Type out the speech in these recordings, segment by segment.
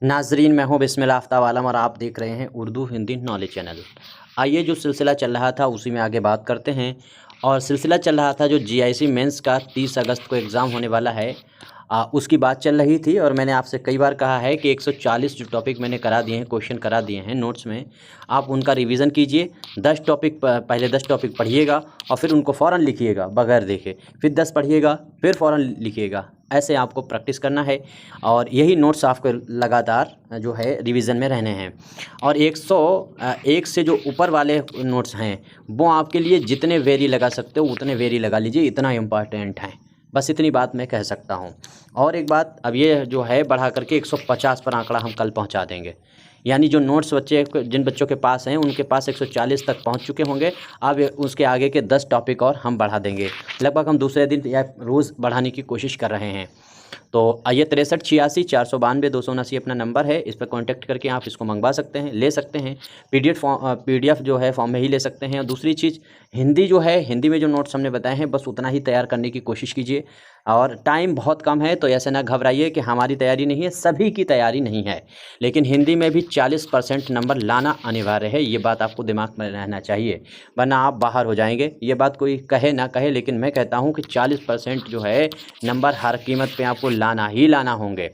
नाजरीन, मैं हूं बिस्मिल्लाह आफ्ताब आलम और आप देख रहे हैं उर्दू हिंदी नॉलेज चैनल। आइए जो सिलसिला चल रहा था उसी में आगे बात करते हैं। और सिलसिला चल रहा था जो जीआईसी मेंस का 30 अगस्त को एग्ज़ाम होने वाला है, उसकी बात चल रही थी। और मैंने आपसे कई बार कहा है कि 140 जो टॉपिक मैंने करा दिए हैं, क्वेश्चन करा दिए हैं नोट्स में, आप उनका रिवीजन कीजिए। 10 टॉपिक पहले 10 टॉपिक पढ़िएगा और फिर उनको फ़ौरन लिखिएगा बगैर देखे, फिर 10 पढ़िएगा, फिर फ़ौरन लिखिएगा। ऐसे आपको प्रैक्टिस करना है और यही नोट्स आपको लगातार जो है रिवीजन में रहने हैं। और 101 से जो ऊपर वाले नोट्स हैं वो आपके लिए जितने वेरी लगा सकते हो उतने वेरी लगा लीजिए, इतना इम्पॉर्टेंट है। बस इतनी बात मैं कह सकता हूँ। और एक बात, अब ये जो है बढ़ा करके 150 पर आंकड़ा हम कल पहुँचा देंगे। यानी जो नोट्स जिन बच्चों के पास हैं उनके पास 140 तक पहुंच चुके होंगे। अब उसके आगे के 10 टॉपिक और हम बढ़ा देंगे। लगभग हम दूसरे दिन या रोज़ बढ़ाने की कोशिश कर रहे हैं। तो आइए 63 86 492 279 अपना नंबर है, इस पर कांटेक्ट करके आप इसको मंगवा सकते हैं, ले सकते हैं। पीडीएफ जो है फॉर्म में ही ले सकते हैं। और दूसरी चीज़, हिंदी जो है, हिंदी में जो नोट्स हमने बताए हैं बस उतना ही तैयार करने की कोशिश कीजिए। और टाइम बहुत कम है तो ऐसे ना घबराइए कि हमारी तैयारी नहीं है, सभी की तैयारी नहीं है। लेकिन हिंदी में भी 40% नंबर लाना अनिवार्य है, ये बात आपको दिमाग में रहना चाहिए, वरना आप बाहर हो जाएंगे। ये बात कोई कहे ना कहे, लेकिन मैं कहता हूँ कि 40% जो है नंबर हर कीमत पे आपको लाना ही लाना होंगे।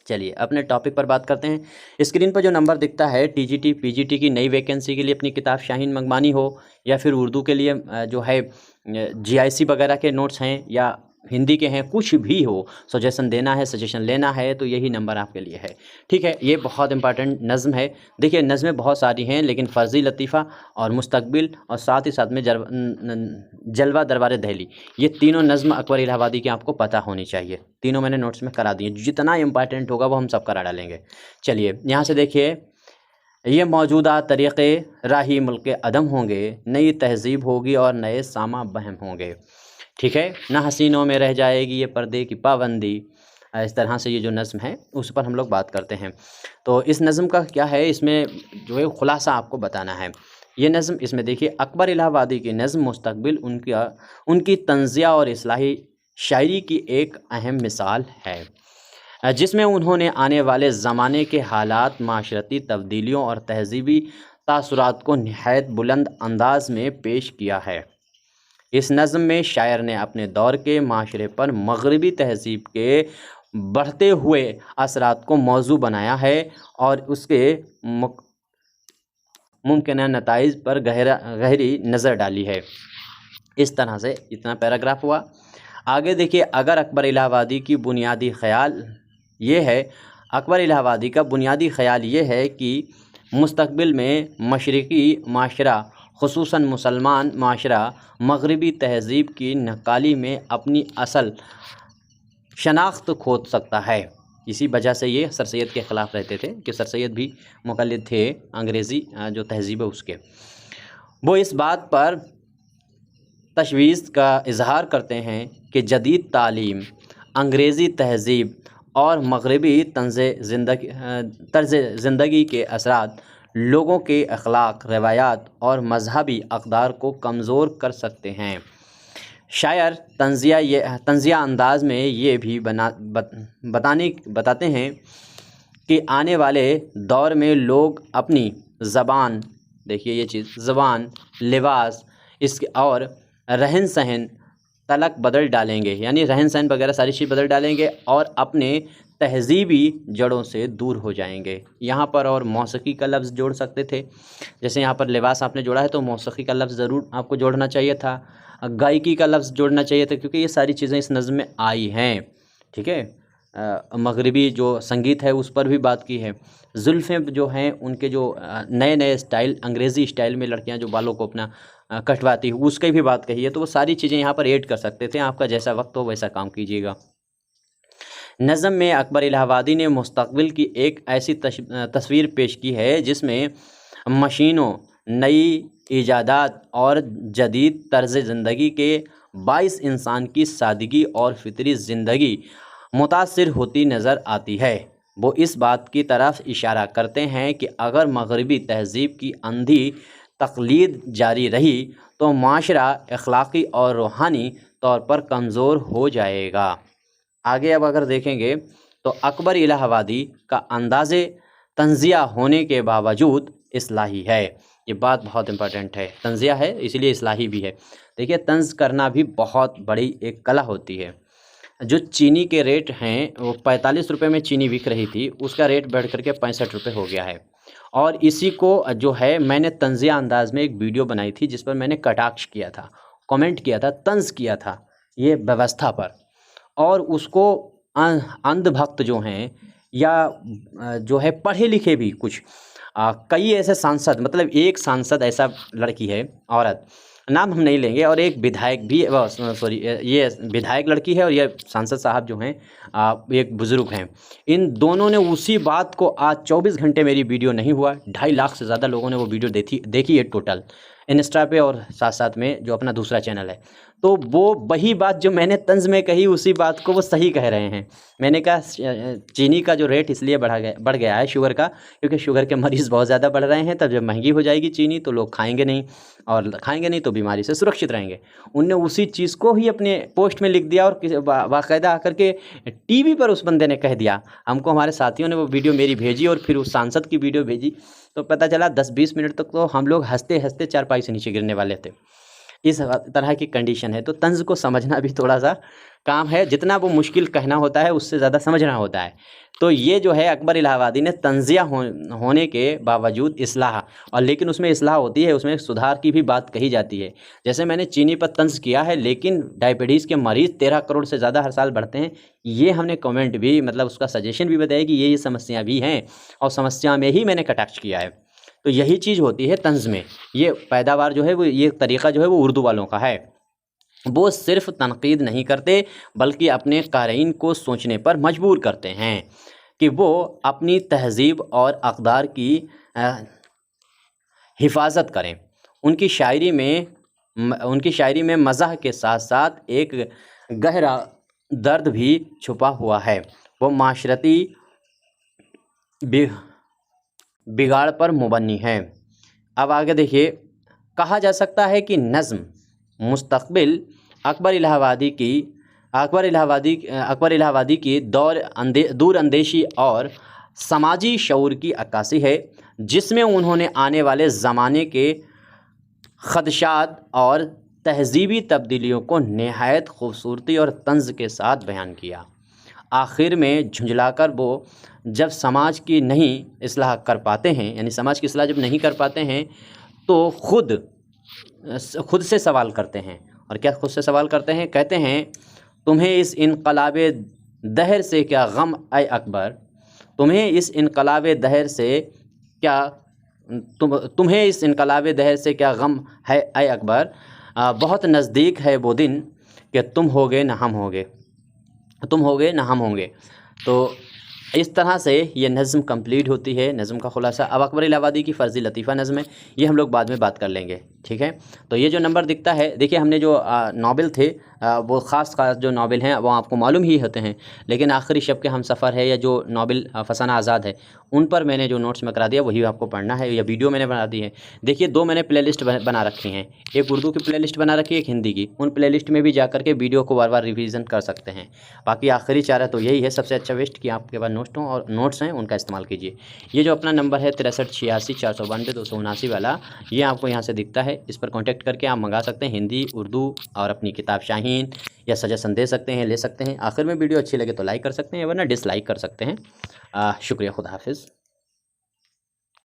चलिए अपने टॉपिक पर बात करते हैं। स्क्रीन पर जो नंबर दिखता है, टीजीटी पीजीटी की नई वैकेंसी के लिए अपनी किताब शाहीन मंगवानी हो, या फिर उर्दू के लिए जो है जीआईसी वगैरह के नोट्स हैं, या हिंदी के हैं, कुछ भी हो, सजेशन देना है, सजेशन लेना है, तो यही नंबर आपके लिए है। ठीक है, ये बहुत इंपॉर्टेंट नज़्म है। देखिए नज़में बहुत सारी हैं, लेकिन फ़र्ज़ी लतीफ़ा और मुस्तकबिल और साथ ही साथ में जलवा दरबार दहली, ये तीनों नज़्म अकबर इलाहाबादी की आपको पता होनी चाहिए। तीनों मैंने नोट्स में करा दिए, जितना इंपॉर्टेंट होगा वो हम सब करा डालेंगे। चलिए यहाँ से देखिए, ये मौजूदा तरीक़े राही मुल्क अदम होंगे, नई तहज़ीब होगी और नए सामा बहम होंगे। ठीक है, ना हसीनों में रह जाएगी ये पर्दे की पाबंदी। इस तरह से ये जो नज़्म है उस पर हम लोग बात करते हैं। तो इस नज़्म का क्या है, इसमें जो है खुलासा आपको बताना है। ये नज़्म, इसमें देखिए, अकबर इलाहाबादी की नज़्म मुस्तकबिल उनकी तंज़िया और इस्लाही शायरी की एक अहम मिसाल है, जिसमें उन्होंने आने वाले ज़माने के हालात, माशरती तब्दीलियों और तहज़ीबी तासुरात को निहायत बुलंद अंदाज में पेश किया है। इस नज़्म में शायर ने अपने दौर के माशरे पर मग़रिबी तहज़ीब के बढ़ते हुए असरात को मौजू बनाया है और उसके मुमकिन नताइज पर गहरी नज़र डाली है। इस तरह से इतना पैराग्राफ हुआ। आगे देखिए, अगर अकबर इलाहाबादी की बुनियादी ख़याल ये है, अकबर इलाहाबादी का बुनियादी ख़याल ये है कि मुस्तक़बिल में मशरिक़ी माशरा, ख़ुसूसन मुसलमान माशरा, मग़रिबी तहज़ीब की नक़ाली में अपनी असल शनाख्त खो सकता है। इसी वजह से ये सर सैयद के ख़िलाफ़ रहते थे कि सर सैयद भी मुक़ल्लिद थे अंग्रेज़ी जो तहज़ीब है उसके। वो इस बात पर तशवीश का इजहार करते हैं कि जदीद तालीम, अंग्रेज़ी तहज़ीब और मग़रिबी तर्ज़ ज़िंदगी के असरात लोगों के अखलाक, रवायात और मजहबी अक़दार को कमज़ोर कर सकते हैं। शायर तंज़िया अंदाज़ में ये भी बताते हैं कि आने वाले दौर में लोग अपनी ज़बान, देखिए ये चीज़, ज़बान, लिबास, इसके और रहन सहन तलक बदल डालेंगे, यानी रहन सहन वगैरह सारी चीज़ बदल डालेंगे और अपने तहज़ीबी जड़ों से दूर हो जाएंगे। यहाँ पर और मौसीकी का लफ्ज़ जोड़ सकते थे, जैसे यहाँ पर लिबास आपने जोड़ा है तो मौसीकी का लफ्ज़ ज़रूर आपको जोड़ना चाहिए था, गायकी का लफ्ज़ जोड़ना चाहिए था, क्योंकि ये सारी चीज़ें इस नज़्म में आई हैं। ठीक है, मग़रिबी जो संगीत है उस पर भी बात की है। जुल्फ़ें जो हैं उनके जो नए नए स्टाइल, अंग्रेज़ी स्टाइल में लड़कियां जो बालों को अपना कटवाती है, उसकी भी बात कही है। तो वो सारी चीज़ें यहाँ पर ऐड कर सकते थे। आपका जैसा वक्त हो वैसा काम कीजिएगा। नज़्म में अकबर इलाहाबादी ने मुस्तक़बिल की एक ऐसी तस्वीर पेश की है जिसमें मशीनों, नई ईजादात और जदीद तर्ज़ ज़िंदगी के बाइस इंसान की सादगी और फितरी ज़िंदगी मुतासिर होती नज़र आती है। वो इस बात की तरफ इशारा करते हैं कि अगर मग़रिबी तहज़ीब की अंधी तक़लीद जारी रही तो माशरा अखलाक़ी और रूहानी तौर पर कमज़ोर हो जाएगा। आगे अब अगर देखेंगे तो अकबर इलाहाबादी का अंदाज़े तंज़िया होने के बावजूद इस्लाही है। ये बात बहुत इंपॉर्टेंट है, तंज़िया है इसीलिए इस्लाही भी है। देखिए तंज़ करना भी बहुत बड़ी एक कला होती है। जो चीनी के रेट हैं वो 45 रुपये में चीनी बिक रही थी, उसका रेट बढ़ कर के 65 रुपये हो गया है। और इसी को जो है मैंने तंज़िया अंदाज़ में एक वीडियो बनाई थी जिस पर मैंने कटाक्ष किया था, कमेंट किया था, तंज़ किया था ये व्यवस्था पर। और उसको अंधभक्त जो हैं या जो है पढ़े लिखे भी कुछ कई ऐसे सांसद, मतलब एक सांसद ऐसा लड़की है, औरत, नाम हम नहीं लेंगे, और एक विधायक भी, सॉरी ये विधायक लड़की है और ये सांसद साहब जो हैं एक बुज़ुर्ग हैं। इन दोनों ने उसी बात को, आज 24 घंटे मेरी वीडियो नहीं हुआ, 2.5 लाख से ज़्यादा लोगों ने वो वीडियो देखी है टोटल, इंस्टा पे और साथ साथ में जो अपना दूसरा चैनल है। तो वो वही बात जो मैंने तंज़ में कही उसी बात को वो सही कह रहे हैं। मैंने कहा चीनी का जो रेट इसलिए बढ़ गया है शुगर का, क्योंकि शुगर के मरीज़ बहुत ज़्यादा बढ़ रहे हैं। तब जब महंगी हो जाएगी चीनी तो लोग खाएंगे नहीं, और खाएंगे नहीं तो बीमारी से सुरक्षित रहेंगे। उनने उसी चीज़ को ही अपने पोस्ट में लिख दिया और बाकायदा आकर के टीवी पर उस बंदे ने कह दिया। हमको हमारे साथियों ने वो वीडियो मेरी भेजी और फिर उस सांसद की वीडियो भेजी, तो पता चला 10-20 मिनट तक तो हम लोग हंसते हंसते चारपाई से नीचे गिरने वाले थे। इस तरह की कंडीशन है। तो तंज़ को समझना भी थोड़ा सा काम है, जितना वो मुश्किल कहना होता है उससे ज़्यादा समझना होता है। तो ये जो है अकबर इलाहाबादी ने तंज़िया होने के बावजूद इस्लाह, और लेकिन उसमें इस्लाह होती है, उसमें सुधार की भी बात कही जाती है। जैसे मैंने चीनी पर तंज़ किया है, लेकिन डायबिटीज़ के मरीज़ 13 करोड़ से ज़्यादा हर साल बढ़ते हैं, ये हमने कमेंट भी, मतलब उसका सजेशन भी बताया कि ये समस्या भी हैं, और समस्या में ही मैंने कटाक्ष किया है। तो यही चीज़ होती है तंज़ में। ये पैदावार जो है वो, ये तरीक़ा जो है वो उर्दू वालों का है। वो सिर्फ़ तनक़ीद नहीं करते बल्कि अपने क़ारीन को सोचने पर मजबूर करते हैं कि वो अपनी तहज़ीब और अक़दार की हिफाज़त करें। उनकी शायरी में मज़ाह के साथ साथ एक गहरा दर्द भी छुपा हुआ है। वो माशरती बिगाड़ पर मुबन्नी है। अब आगे देखिए, कहा जा सकता है कि नज़्म मुस्तक़बिल अकबर इलाहाबादी की दूर अंदेशी और समाजी शऊर की अक्कासी है, जिसमें उन्होंने आने वाले ज़माने के ख़दशात और तहज़ीबी तब्दीलियों को नहायत खूबसूरती और तंज़ के साथ बयान किया। आखिर में झुंझलाकर वो जब समाज की नहीं इस्लाह कर पाते हैं, यानी समाज की इस्लाह जब नहीं कर पाते हैं, तो खुद से सवाल करते हैं। और क्या खुद से सवाल करते हैं? कहते हैं, तुम्हें इस इनक़लाबे दहर से क्या गम ऐ अकबर, तुम्हें इस इनक़लाबे दहर से क्या तुम्हें इस इनक़लाबे दहर से क्या गम है ऐ अकबर, बहुत नज़दीक है वो दिन कि तुम होगे न हम होंगे। तो इस तरह से ये नज़्म कंप्लीट होती है। नज़्म का ख़ुलासा। अब अकबर इलाहाबादी की फ़र्ज़ी लतीफ़ा नज़्म है, ये हम लोग बाद में बात कर लेंगे, ठीक है। तो ये जो नंबर दिखता है, देखिए हमने जो नावल थे वो ख़ास जो नावल हैं वो आपको मालूम ही होते हैं, लेकिन आखिरी शब के हमसफ़र है या जो नावल फसाना आज़ाद है, उन पर मैंने जो नोट्स में करा दिया वही आपको पढ़ना है, या वीडियो मैंने बना दी है। देखिए 2 मैंने प्लेलिस्ट बना रखी हैं, एक उर्दू की प्लेलिस्ट बना रखी है, एक हिंदी की। उन प्लेलिस्ट में भी जा कर के वीडियो को बार-बार रिवीजन कर सकते हैं। बाकी आखिरी चारा तो यही है, सबसे अच्छा बेस्ट कि आपके पास नोट्स हैं उनका इस्तेमाल कीजिए। ये जो अपना नंबर है 6386 492 279 वाला, ये आपको यहाँ से दिखता है, इस पर कॉन्टैक्ट करके आप मंगा सकते हैं। हिंदी, उर्दू और अपनी किताब शाहीन या सजेशन दे सकते हैं, ले सकते हैं। आखिर में वीडियो अच्छी लगे तो लाइक कर सकते हैं, वरना डिसलाइक कर सकते हैं। शुक्रिया, खुदा हाफिज़।